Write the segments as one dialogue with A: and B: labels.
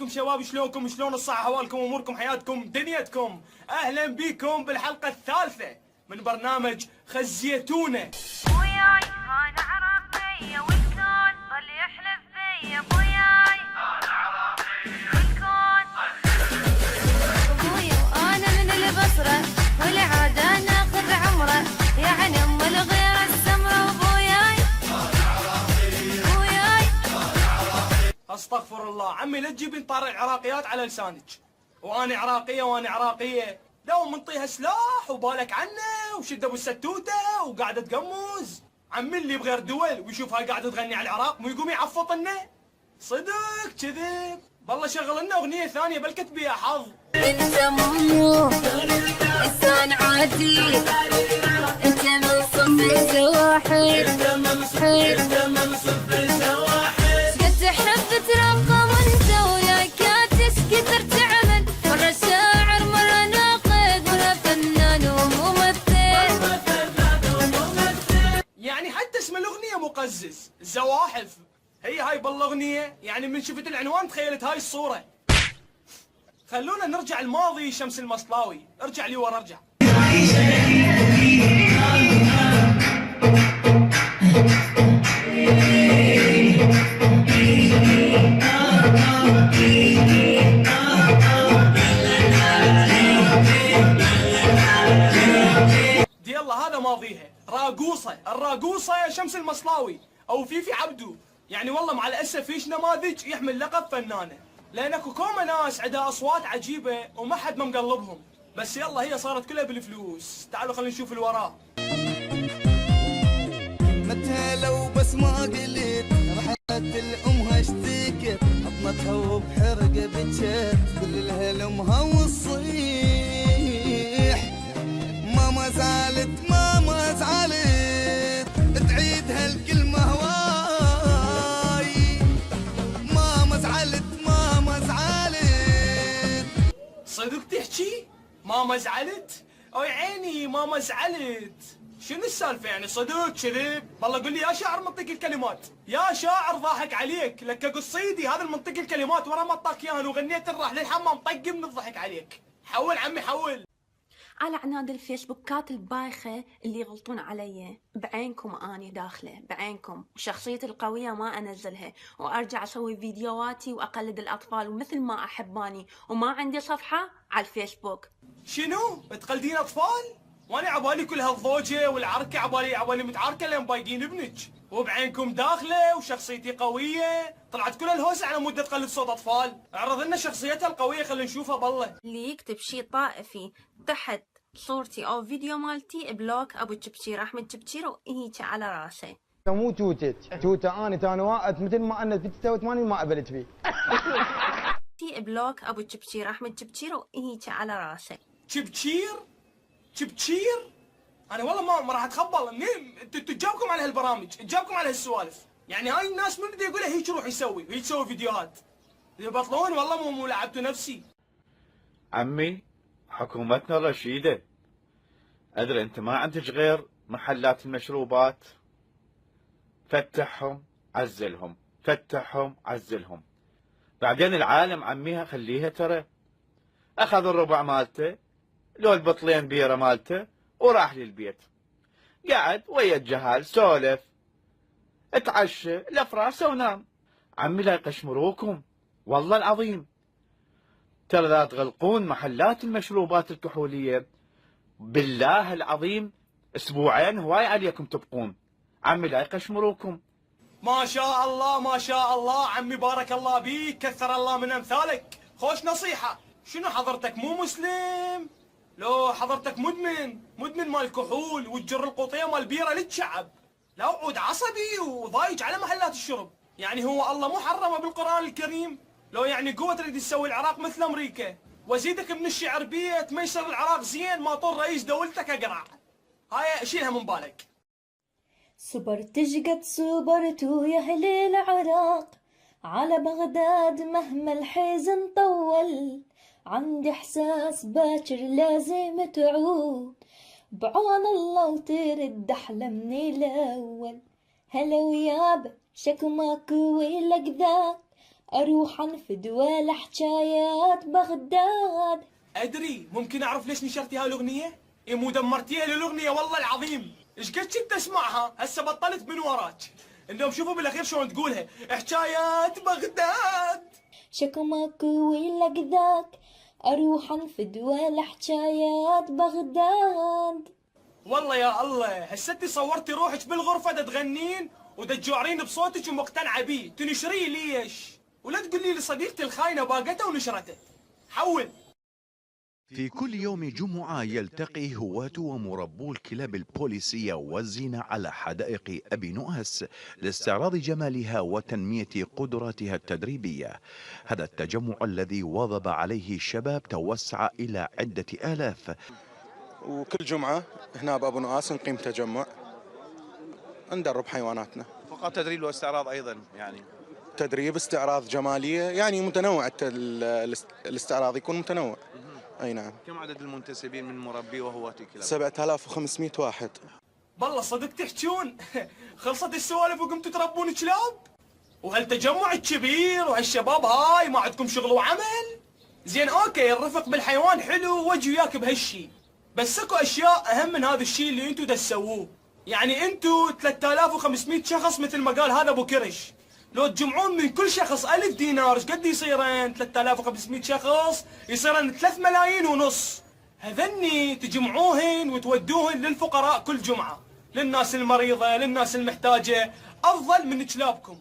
A: عليكم شباب، شلونكم؟ شلون الصحة، احوالكم، اموركم، حياتكم، دنيتكم؟ اهلا بكم بالحلقة الثالثة من برنامج خزيتونا.
B: بوياي انا عراقية والكون ظل يحلف بيا. بوياي انا عراقية والكون ابويا وانا من البصرة والعادة ناخذ عمره، يعني ام الغيرة السمرة. وبوياي انا عراقية بوياي
A: استغفر الله عمي، لا تجيبين طار العراقيات على لسانك. وانا عراقية وانا عراقية، دوم منطيها سلاح وبالك عنه وشد ابو الستوته وقاعده تقمز. عمي اللي بغير دول ويشوفها قاعده تغني على العراق مو يقوم يعفط لنا؟ صدق كذب؟ بالله شغل لنا اغنيه ثانيه بل بيها حظ.
B: انت مو انسان عادي، انت من صف الزواحف، انت من صف الزواحف. قد تحب ترقم انت وياك تسكتر تعمل، مرة شاعر مرة ناقد مرة فنان وممثل.
A: يعني حتى اسم الاغنيه مقزز، الزواحف. هي هاي بالاغنيه، يعني من شفت العنوان تخيلت هاي الصوره. خلونا نرجع الماضي. شمس المصلاوي، ارجع لي ورا ارجع. دي يلا هذا ماضيها راقوصه، الراقوصه يا شمس المصلاوي او فيفي عبدو. يعني والله مع الاسف فيش نماذج يحمل لقب فنانه، لان اكو كومه ناس عندها اصوات عجيبه وما حد ما مقلبهم. بس يلا هي صارت كلها بالفلوس. تعالوا خلينا نشوف الوراه.
C: متى لو بس ما قلت رحت الامها اشتكت، حضنتها وبحرقه بجت كل لها لامها والصيح. ماما زعلت ماما زعلت، تعيدها الكلمه هواي. ماما زعلت ماما زعلت.
A: صدق تحكي؟ ماما زعلت؟ او عيني ماما زعلت. شنو السالفه يعني؟ صدق كذب؟ والله قول لي يا شاعر منطق الكلمات، يا شاعر ضاحك عليك لك قصيدي هذا المنطق الكلمات ورا ما اعطاك اياهن وغنيت راح للحمام طق من الضحك عليك. حول عمي حول.
D: على عناد الفيسبوكات البايخة اللي يغلطون علي، بعينكم اني داخلة بعينكم، وشخصيتي القوية ما انزلها وارجع اسوي فيديوهاتي واقلد الاطفال ومثل ما احباني، وما عندي صفحة على الفيسبوك.
A: شنو؟ تقلدين اطفال؟ وانا عبالي كل هالضوجه والعركه، عبالي متعاركه لين بايقين ابنك. وبعينكم داخله وشخصيتي قويه، طلعت كل الهوسه على مود تقلد صوت اطفال. اعرض لنا شخصيتها القويه خلينا نشوفها بالله.
D: اللي يكتب شي طائفي تحت صورتي او فيديو مالتي بلوك ابو تشبشير احمد تشبشير وهيك على راسه.
E: مو توتك توته، انا واقف مثل ما انا في 89 ما قبلت فيه.
D: بلوك ابو تشبشير احمد تشبشير وهيك على راسه.
A: تشبشير؟ تشبشير؟ انا والله ما راح اتخبل. منين انتوا تجاوبكم على هالبرامج، تجاوبكم على هالسوالف؟ يعني هاي الناس من بده يقولها هيك يروح يسوي وهيك يسوي فيديوهات؟ يبطلون والله مو لعبتوا نفسي.
F: عمي حكومتنا رشيدة، أدري أنت ما عندك غير محلات المشروبات، فتحهم عزلهم، فتحهم عزلهم. بعدين العالم عميها خليها ترى. أخذ الربع مالته لو البطلين بيرة مالته وراح للبيت، قعد ويا الجهال سولف، اتعشى لف راسه ونام. عمي لا يقشمروكم والله العظيم، ترى لا تغلقون محلات المشروبات الكحولية بالله العظيم اسبوعين هواي عليكم تبقون. عمي لا يقشمروكم.
A: ما شاء الله ما شاء الله عمي، بارك الله بيك، كثر الله من امثالك. خوش نصيحة. شنو حضرتك مو مسلم؟ لو حضرتك مدمن مال كحول وتجر القوطية مال بيرة للشعب، لا عود عصبي وضايج على محلات الشرب. يعني هو الله مو حرمه بالقرآن الكريم؟ لو يعني قوة تريد تسوي العراق مثل امريكا. وازيدك من الشعر بيت ما يصير العراق زين ما طول رئيس دولتك اقرع. هاي شيلها من بالك.
G: صبرت قد صبرت يا أهل العراق على بغداد مهما الحزن طول، عندي إحساس باكر لازم تعود بعون الله وترد أحلى من الأول. هلا ويابا شكو ماكو ولك ذاك أروح أنفد ولا حجايات بغداد.
A: ادري، ممكن اعرف ليش نشرتي هاي الاغنيه؟ إيه مو دمرتيها للاغنيه والله العظيم. ايش قد كنت اسمعها، هسه بطلت من وراك. انهم شوفوا بالاخير شلون تقولها، حجايات بغداد.
G: شكو ماكو ويلك ذاك، أروح أنفد ولا حجايات بغداد.
A: والله يا الله، هسه صورتي روحك بالغرفه تغنين وتجوعرين بصوتك ومقتنعه بيه، تنشريه ليش؟ ولا تقولي لي صديقتي الخاينه باقته ونشرته. حول.
H: في كل يوم جمعة يلتقي هواة ومربو الكلاب البوليسية والزينة على حدائق أبي نؤاس لاستعراض جمالها وتنمية قدراتها التدريبية. هذا التجمع الذي واظب عليه الشباب توسع إلى عدة آلاف.
I: وكل جمعة هنا بأبو نؤاس نقيم تجمع ندرب حيواناتنا.
H: فقط تدريب واستعراض أيضا يعني؟
I: تدريب، استعراض، جمالية، يعني متنوع. الاستعراض يكون متنوع. أي نعم.
H: كم عدد المنتسبين من مربي وهواة الكلاب؟
I: 7500 واحد.
A: بالله صدق تحجون. خلصت السوالف وقمتوا تربون كلاب؟ وهالتجمع الكبير وهالشباب هاي ما عندكم شغل وعمل؟ زين اوكي، الرفق بالحيوان حلو واجي وياك بهالشي، بس اكو اشياء اهم من هذا الشيء اللي انتو تسووه. يعني انتو 3500 شخص مثل ما قال هذا ابو كرش، لو تجمعون من كل شخص 1000 دينار ايش قد يصيرن؟ 3500 شخص يصيرن 3 ملايين ونص. هذني تجمعوهن وتودوهن للفقراء كل جمعة، للناس المريضة، للناس المحتاجة، أفضل من كلابكم.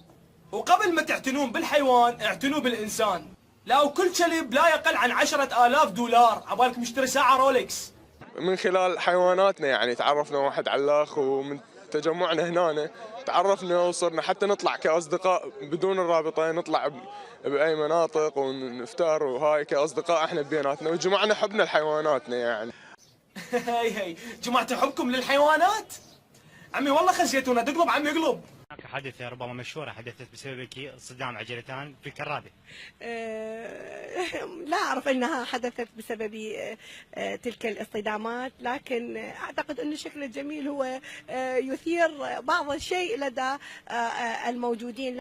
A: وقبل ما تعتنون بالحيوان اعتنوا بالإنسان. لا وكل كلب لا يقل عن 10,000 دولار، عبالك مشتري ساعة رولكس.
J: من خلال حيواناتنا يعني تعرفنا واحد على الآخر، ومن تجمعنا هنا تعرفنا وصرنا حتى نطلع كأصدقاء بدون الرابطة، نطلع بأي مناطق ونفتر وهاي كأصدقاء احنا بيناتنا، وجمعنا حبنا لحيواناتنا يعني.
A: هي جمعتوا حبكم للحيوانات؟ عمي والله خزيتونا، تقلب عمي اقلب.
K: هناك حادثة ربما مشهورة حدثت بسببك، صدام عجلتان في الكرادة.
L: لا أعرف أنها حدثت بسبب تلك الاصطدامات، لكن أعتقد أن شكل الجميل هو يثير بعض الشيء لدى الموجودين.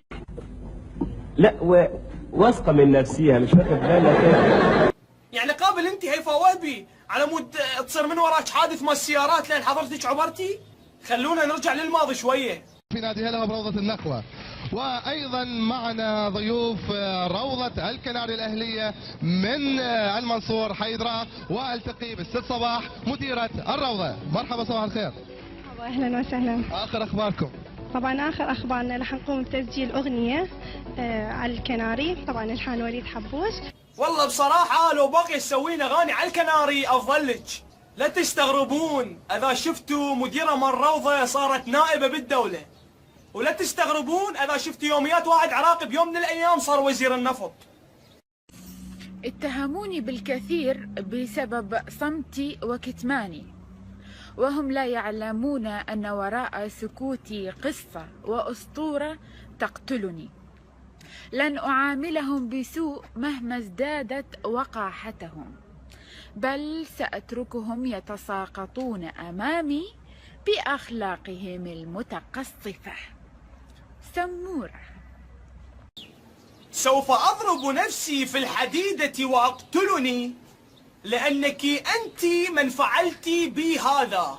M: لا واثقة من نفسها، مش واخد بالك
A: يعني قابل انت هيفا وهبي على مود تصير من وراك حادث مال السيارات لين حضرتك عبرتي؟ خلونا نرجع للماضي شوية.
N: في نادي هلا بروضة النخوة، وأيضا معنا ضيوف روضة الكناري الأهلية من المنصور حيدرا، والتقي بالست صباح مديرة الروضة. مرحبا، صباح الخير.
O: أهلا وسهلا.
N: آخر أخباركم؟
O: طبعا آخر أخبارنا رح نقوم بتسجيل أغنية على الكناري، طبعا الحان وليد حبوش.
A: والله بصراحة لو باقي تسوين أغاني على الكناري أفضل لك. لا تستغربون إذا شفتوا مديرة مال روضة صارت نائبة بالدولة، ولا تستغربون إذا شفتوا يوميات واحد عراقي بيوم من الأيام صار وزير النفط.
P: اتهموني بالكثير بسبب صمتي وكتماني، وهم لا يعلمون أن وراء سكوتي قصة وأسطورة تقتلني. لن أعاملهم بسوء مهما ازدادت وقاحتهم، بل سأتركهم يتساقطون أمامي بأخلاقهم المتقصفة. سمورة.
A: سوف أضرب نفسي في الحديدة وأقتلني لأنك أنت من فعلت بي هذا،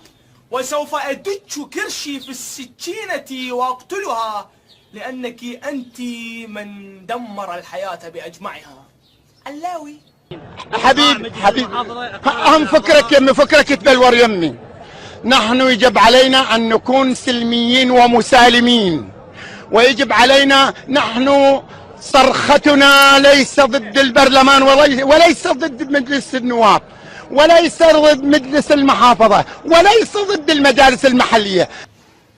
A: وسوف أدج كرشي في السكينة وأقتلها لأنك أنت من دمر الحياة بأجمعها. علاوي.
E: حبيب أهم فكرك يمي، فكرك تبلور يمي. نحن يجب علينا أن نكون سلميين ومسالمين، ويجب علينا، نحن صرختنا ليس ضد البرلمان وليس ضد مجلس النواب، وليس ضد مجلس المحافظة، وليس ضد المجالس المحلية.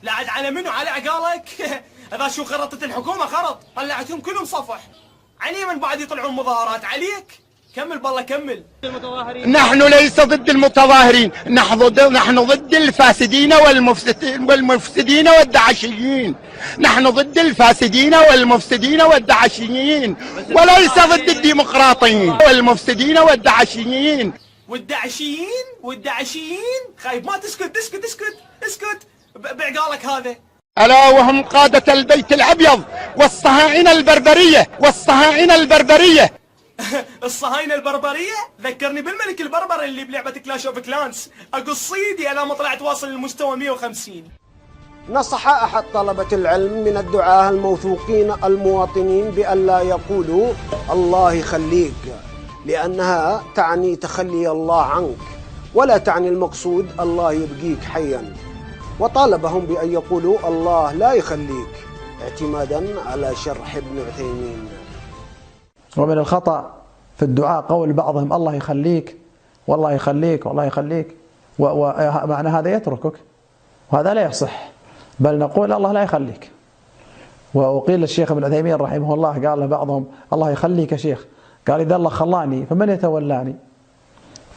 A: لا عاد على منو؟ على عقالك؟ هذا شو خرطت الحكومة خرط، طلعتهم كلهم صفح. علي من بعد يطلعون مظاهرات عليك؟ كمل بالله كمل.
E: نحن ليس ضد المتظاهرين، نحن ضد الفاسدين والمفسدين والدعشيين. نحن ضد الفاسدين والمفسدين والدعشيين، وليس ضد الديمقراطيين والمفسدين والدعشيين.
A: والدعشيين خايب ما تسكت، اسكت بعقالك هذا.
E: ألا وهم قادة البيت الأبيض والصهاينة البربرية
A: الصهاينة البربرية ذكرني بالملك البربر اللي بلعبة كلاش اوف كلانس اقص ايدي على ما طلعت واصل للمستوى 150.
Q: نصح أحد طلبة العلم من الدعاة الموثوقين المواطنين بأن لا يقولوا الله يخليك، لأنها تعني تخلي الله عنك ولا تعني المقصود الله يبقيك حيا، وطالبهم بأن يقولوا الله لا يخليك اعتمادا على شرح ابن عثيمين.
R: ومن الخطأ في الدعاء قول بعضهم الله يخليك والله يخليك والله يخليك، ومعنى هذا يتركك، وهذا لا يصح، بل نقول الله لا يخليك. وقيل للشيخ ابن عثيمين رحمه الله قال لبعضهم الله يخليك يا شيخ، قال إذا الله خلاني فمن يتولاني؟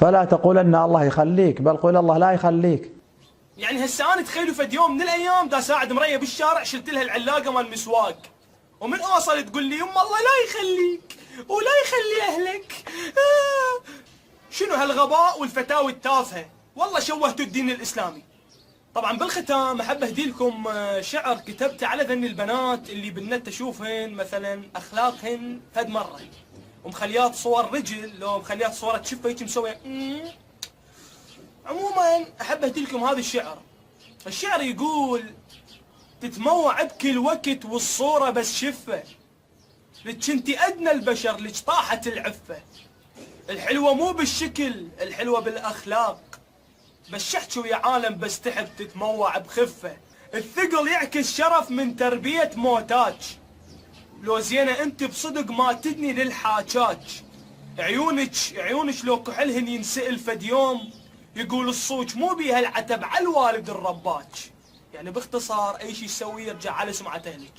R: فلا تقولن الله يخليك، بل قول الله لا يخليك.
A: يعني هسه انا تخيلوا فد يوم من الايام دا ساعد مريه بالشارع شلت لها العلاقه مال المسواق، ومن اوصل تقول لي يما الله لا يخليك ولا يخلي اهلك. شنو هالغباء والفتاوي التافهه، والله شوهتوا الدين الاسلامي. طبعا بالختام احب اهدي لكم شعر كتبته على ذن البنات اللي بالنت اشوفهن مثلا اخلاقهن فد مره ومخليات صور رجل لو مخليات صورة شفه هيك مسويه. عموما احب اهدي لكم هذا الشعر. الشعر يقول تتموع بكل وقت والصورة بس شفة، لك انتي ادنى البشر لك طاحت العفة، الحلوة مو بالشكل الحلوة بالاخلاق، بس شحتوا يا عالم بس تحب تتموع بخفة، الثقل يعكس شرف من تربية موتاج، لو زينة انت بصدق ما تدني للحاجاج، عيونك لو كحلهن ينسئل فد يوم يقول الصوج مو بيها العتب على الوالد الرباج. يعني باختصار اي شيء تسويه يرجع على سمعة اهلك.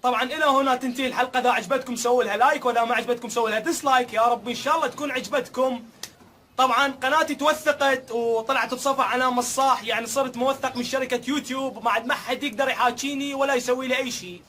A: طبعا الى هنا تنتهي الحلقة، اذا عجبتكم سووا لها لايك، واذا ما عجبتكم سووا لها ديسلايك، يا رب ان شاء الله تكون عجبتكم. طبعا قناتي توثقت وطلعت بصفحة علامة الصح، يعني صرت موثق من شركة يوتيوب، ما عاد ما حد يقدر يحاكيني ولا يسوي لي اي شيء.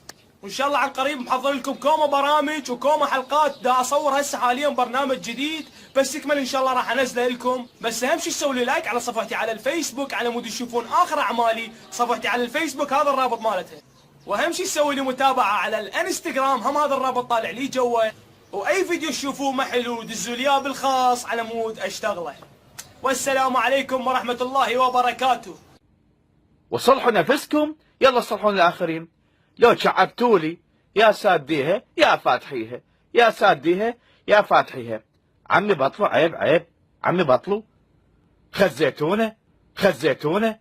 A: وان شاء الله عن قريب محضر لكم كومه برامج وكومه حلقات، دا اصور هسه حاليا برنامج جديد بس يكمل ان شاء الله راح انزله لكم. بس اهم شيء تسووا لي لايك على صفحتي على الفيسبوك على مود تشوفون اخر اعمالي، صفحتي على الفيسبوك هذا الرابط مالتها، واهم شيء تسوي لي متابعه على الانستغرام هم هذا الرابط طالع لي جوا، واي فيديو تشوفوه ما حلو دزوا لي اياه بالخاص على مود اشتغله. والسلام عليكم ورحمه الله وبركاته.
F: وصلحوا نفسكم يلا صلحوا الاخرين. لو شعبتولي يا ساديها يا فاتحيها يا ساديها يا فاتحيها، عمي بطلوا عيب عمي بطلوا، خزيتونا